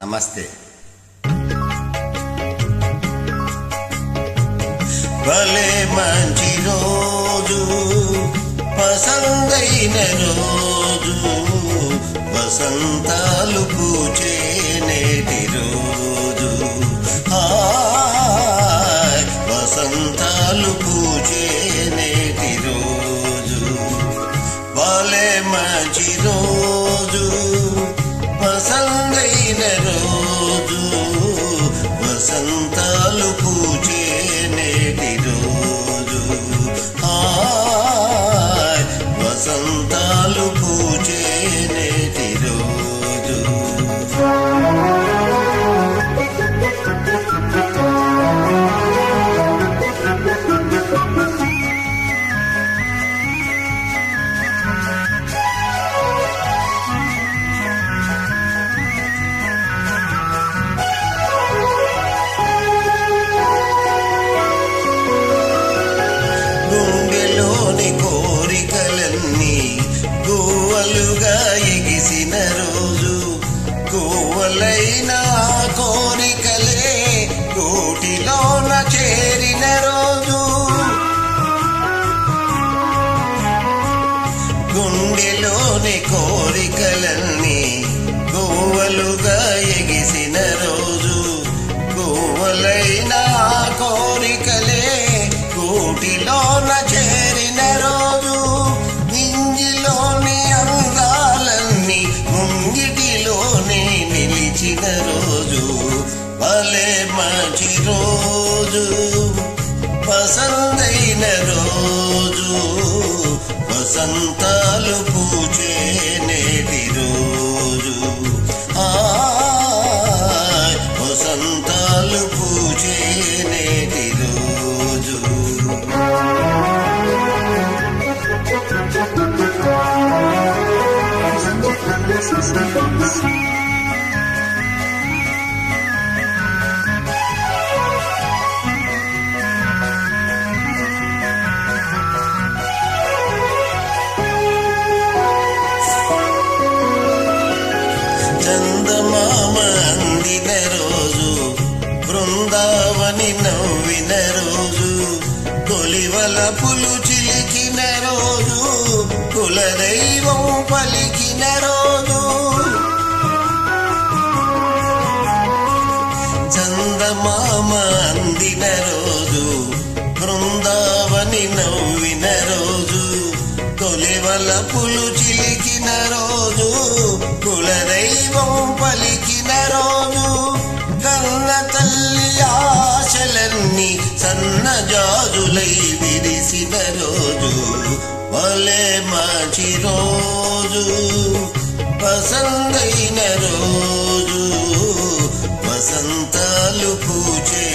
నమస్తే. భలే మంచి రోజు, పసందైన రోజు, వసంతాలు పూచే నేటి రోజు. వసంతాలు పూచే నేటి రోజు. భలే మంచి రోజు, పసందైన రోజు, వసంతాలు పూచే నేటి రోజు. వసంతాలు పూచే నేటి రోజు. గుండెలోని కోరికలన్నీ గువ్వలుగా ఎగిసిన రోజు, గువ్వలైన కోరికలే కోటిలోన చేరిన రోజు. గుండెలోని కోరికలన్నీ గువ్వలుగా ఎగిసిన రోజు, గువ్వలైన కోరికలే కోటిలోన చేరిన రోజు. నింగిలోని అందాలన్నీ ముంగిటిలోనే నిలిచిన రోజు. భలే మంచి రోజు, పసందైన రోజు, వసంతాలు పూచే నేటి రోజు. వసంతాలు పూచే నేటి రోజు. చందమామ అందిన రోజు, బృందావని నవ్విన రోజు, తొలివలపులు చిలికిన రోజు, కులదైవం పలికిన రోజు. చందమామ అందిన రోజు, బృందావని నవ్విన రోజు, తొలివలపులు చిలికిన రోజు, కులదైవం పలికిన రోజు. కన్న తల్లి ఆశలన్నీ సన్నజాజులై విరిసిన రోజు. భలే మంచి రోజు, పసందైన రోజు, వసంతాలు పూచే